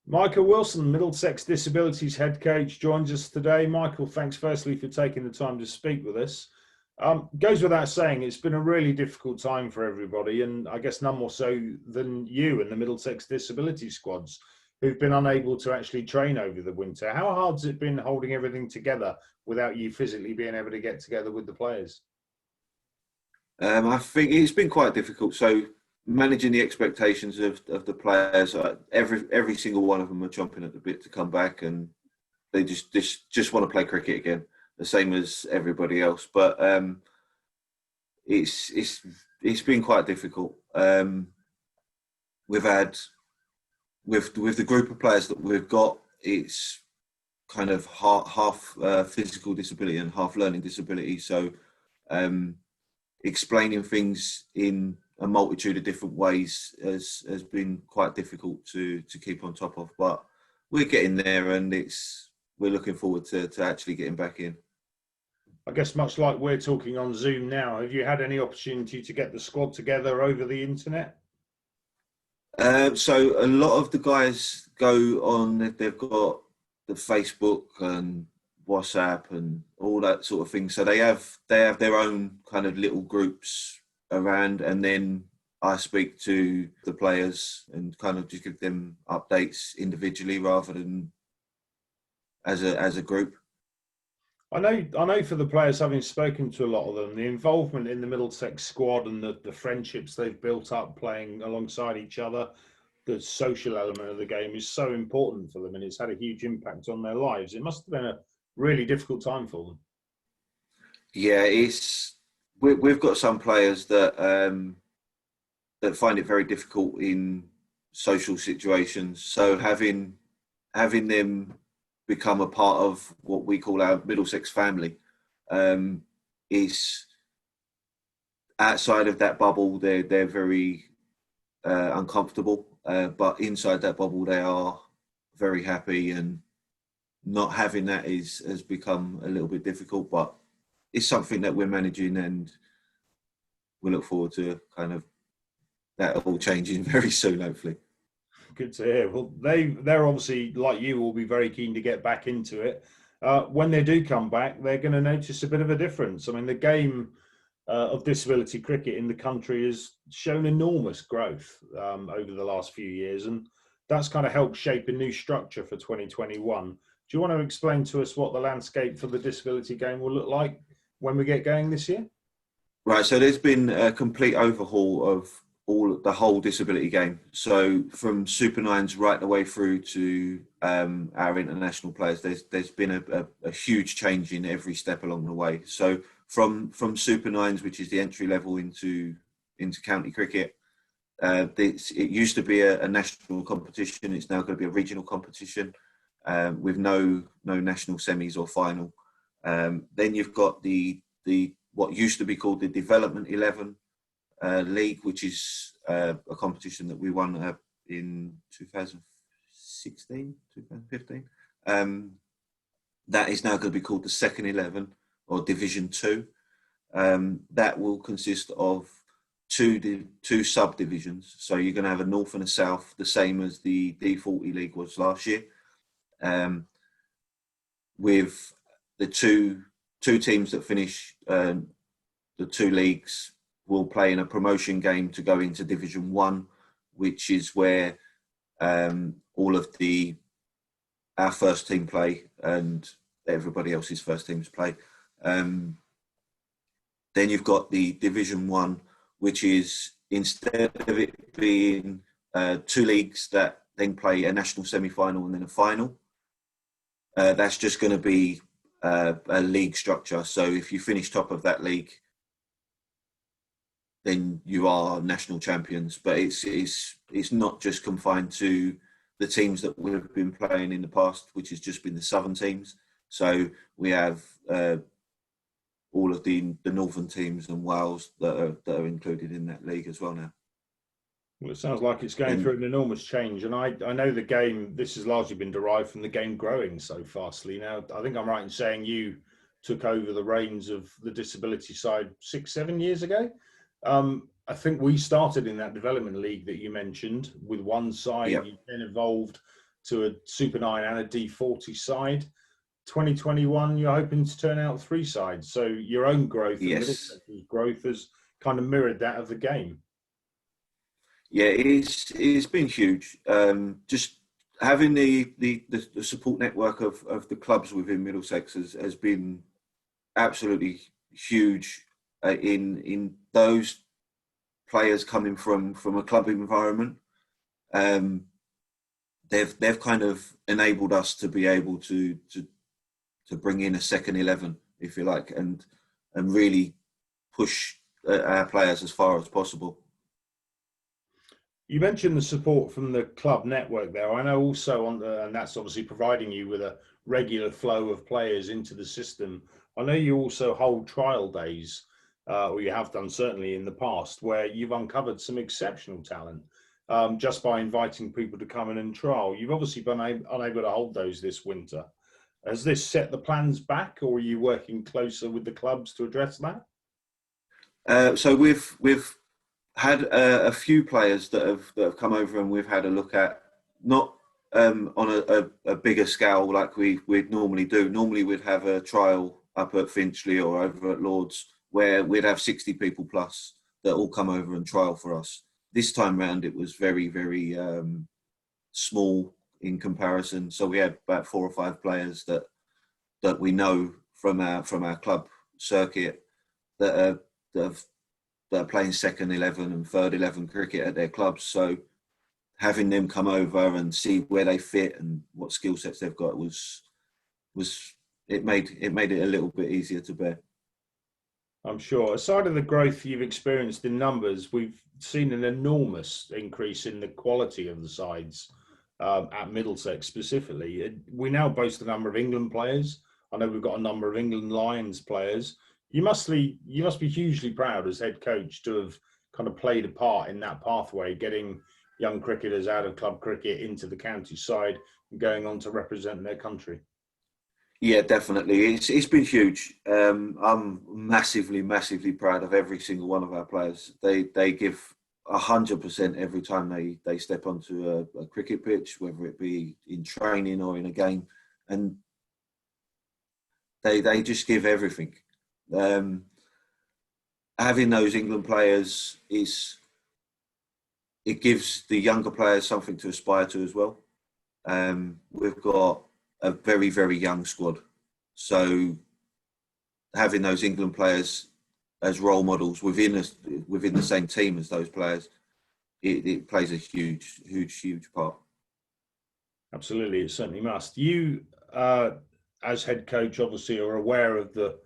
Michael Wilson, Middlesex Disabilities head coach, joins us today. Michael, thanks firstly for taking the time to speak with us. Goes without saying, it's been a really difficult time for everybody, and I guess none more so than you and the Middlesex Disability squads who've been unable to actually train over the winter. How hard's it been holding everything together without you physically being able to get together with the players? I think it's been quite difficult. So managing the expectations of the players, every single one of them are chomping at the bit to come back, and they just want to play cricket again, the same as everybody else. But it's been quite difficult. We've had with the group of players that we've got, it's kind of half physical disability and half learning disability. So explaining things in a multitude of different ways has been quite difficult to keep on top of. But we're getting there, and we're looking forward to actually getting back in. I guess much like we're talking on Zoom now, have you had any opportunity to get the squad together over the internet? So a lot of the guys go on, they've got the Facebook and WhatsApp and all that sort of thing. So they have their own kind of little groups around, and then I speak to the players and kind of just give them updates individually rather than as a group. I know for the players, having spoken to a lot of them, the involvement in the Middlesex squad and the friendships they've built up playing alongside each other, the social element of the game is so important for them, and it's had a huge impact on their lives. It must have been a really difficult time for them. Yeah, we've got some players that that find it very difficult in social situations. So having them become a part of what we call our Middlesex family is outside of that bubble. They're very uncomfortable, but inside that bubble they are very happy, and not having that has become a little bit difficult. But it's something that we're managing, and we look forward to kind of that all changing very soon, hopefully. Good to hear. Well, they're obviously, like you, will be very keen to get back into it. When they do come back, they're going to notice a bit of a difference. I mean, the game of disability cricket in the country has shown enormous growth over the last few years, and that's kind of helped shape a new structure for 2021. Do you want to explain to us what the landscape for the disability game will look like when we get going this year? Right, so there's been a complete overhaul of the whole disability game. So from Super Nines right the way through to our international players, there's been a huge change in every step along the way. So from Super Nines, which is the entry level into county cricket, it used to be a national competition. It's now going to be a regional competition with no national semis or final. Then you've got the what used to be called the Development 11 League, which is a competition that we won in 2016, 2015. That is now going to be called the Second 11 or Division 2. That will consist of two subdivisions. So you're going to have a North and a South, the same as the D40 League was last year, with the two teams that finish the two leagues will play in a promotion game to go into Division 1, which is where all of our first team play and everybody else's first teams play. Then you've got the Division 1, which is, instead of it being two leagues that then play a national semi-final and then a final, that's just going to be a league structure. So if you finish top of that league, then you are national champions. But it's not just confined to the teams that we've been playing in the past, which has just been the southern teams. So we have all of the northern teams and Wales that are included in that league as well now. Well, it sounds like it's going through an enormous change, and I know the game, this has largely been derived from the game growing so fastly. Now, I think I'm right in saying you took over the reins of the disability side 6-7 years ago. I think we started in that development league that you mentioned with one side. Yep. You then evolved to a Super 9 and a D40 side. 2021, you're hoping to turn out 3 sides. So your own growth and Yes. Middlesex's growth has kind of mirrored that of the game. Yeah, it's been huge. Just having the support network of the clubs within Middlesex has been absolutely huge in those players coming from a club environment. Um, they've kind of enabled us to be able to bring in a second 11, if you like, and really push our players as far as possible. You mentioned the support from the club network there. I know also and that's obviously providing you with a regular flow of players into the system. I know you also hold trial days, or you have done certainly in the past, where you've uncovered some exceptional talent just by inviting people to come in and trial. You've obviously been unable to hold those this winter. Has this set the plans back, or are you working closer with the clubs to address that? So we've had a few players that have come over and we've had a look at, not on a bigger scale like we'd normally do. Normally we'd have a trial up at Finchley or over at Lords where we'd have 60 people plus that all come over and trial for us. This time round it was very, very small in comparison. So we had about 4 or 5 players that we know from our club circuit that are playing second 11 and third 11 cricket at their clubs. So having them come over and see where they fit and what skill sets they've got was it made it a little bit easier to bear. I'm sure. Aside of the growth you've experienced in numbers, we've seen an enormous increase in the quality of the sides at Middlesex specifically. We now boast a number of England players. I know we've got a number of England Lions players. You must be hugely proud as head coach to have kind of played a part in that pathway, getting young cricketers out of club cricket into the county side and going on to represent their country. Yeah, definitely. It's been huge. I'm massively proud of every single one of our players. They give 100% every time they step onto a cricket pitch, whether it be in training or in a game, and they just give everything. Having those England players it gives the younger players something to aspire to as well. We've got a very, very young squad. So having those England players as role models within the same team as those players, it plays a huge part. Absolutely, it certainly must. You, as head coach, obviously are aware of the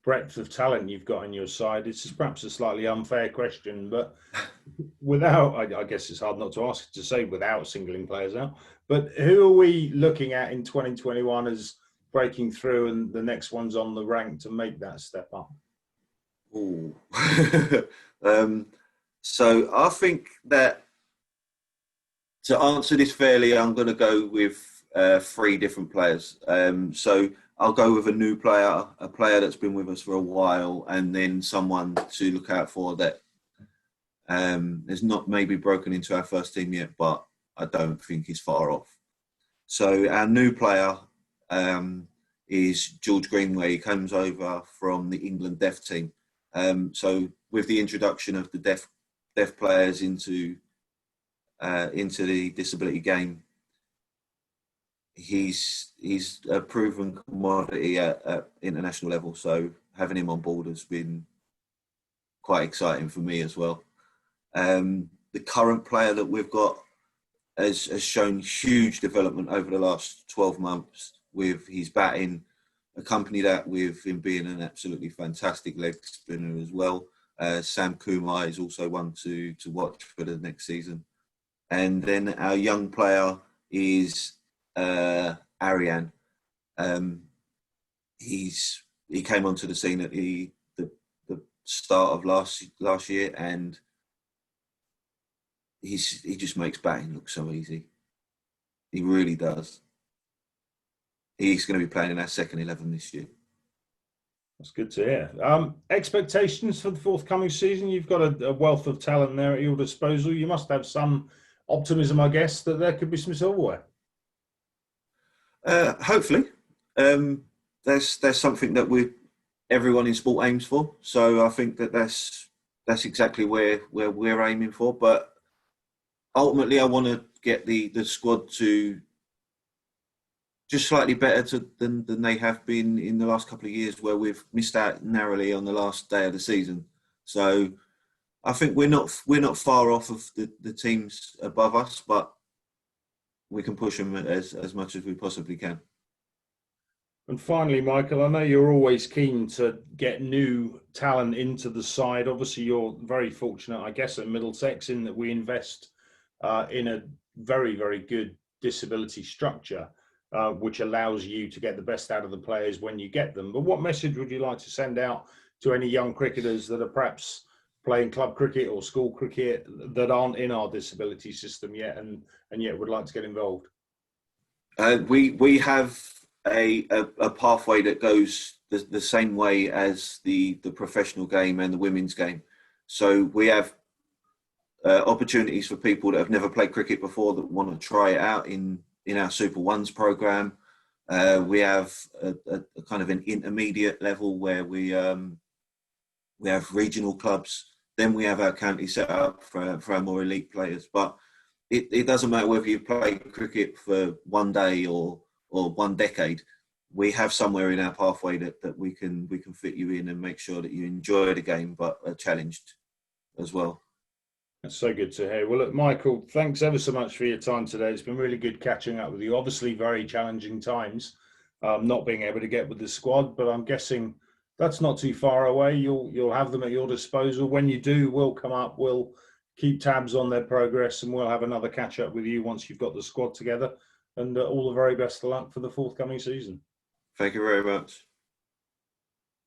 breadth of talent you've got on your side. This is perhaps a slightly unfair question, but I guess it's hard not to ask to say without singling players out. But who are we looking at in 2021 as breaking through and the next one's on the rank to make that step up? Ooh. So I think that to answer this fairly, I'm going to go with 3 different players. So I'll go with a new player, a player that's been with us for a while, and then someone to look out for that is not maybe broken into our first team yet, but I don't think he's far off. So our new player is George Greenway. He comes over from the England Deaf team. So with the introduction of the deaf players into the disability game, he's a proven commodity at international level. So having him on board has been quite exciting for me as well. The current player that we've got has shown huge development over the last 12 months with his batting, accompany that with him being an absolutely fantastic leg spinner as well. Sam Kumar is also one to watch for the next season. And then our young player is Arian. He came onto the scene at the start of last year, and he just makes batting look so easy. He really does. He's going to be playing in our second 11 this year. That's good to hear. Expectations for the forthcoming season? You've got a wealth of talent there at your disposal. You must have some optimism, I guess, that there could be some silverware. Hopefully, there's something that everyone in sport aims for. So I think that's exactly where we're aiming for. But ultimately, I want to get the squad to just slightly better than they have been in the last couple of years, where we've missed out narrowly on the last day of the season. So I think we're not far off of the teams above us, but we can push them as much as we possibly can. And finally, Michael, I know you're always keen to get new talent into the side. Obviously, you're very fortunate, I guess, at Middlesex in that we invest in a very, very good disability structure, which allows you to get the best out of the players when you get them. But what message would you like to send out to any young cricketers that are perhaps playing club cricket or school cricket that aren't in our disability system yet and yet would like to get involved? We have a pathway that goes the same way as the professional game and the women's game. So we have opportunities for people that have never played cricket before that want to try it out in our Super Ones program. We have a kind of an intermediate level where we have regional clubs. Then we have our county set up for our more elite players. But it doesn't matter whether you play cricket for one day or one decade. We have somewhere in our pathway that we can fit you in and make sure that you enjoy the game but are challenged as well. That's so good to hear. Well, look, Michael, thanks ever so much for your time today. It's been really good catching up with you. Obviously, very challenging times, not being able to get with the squad, but I'm guessing that's not too far away. You'll have them at your disposal. When you do, we'll come up. We'll keep tabs on their progress, and we'll have another catch up with you once you've got the squad together. And all the very best of luck for the forthcoming season. Thank you very much.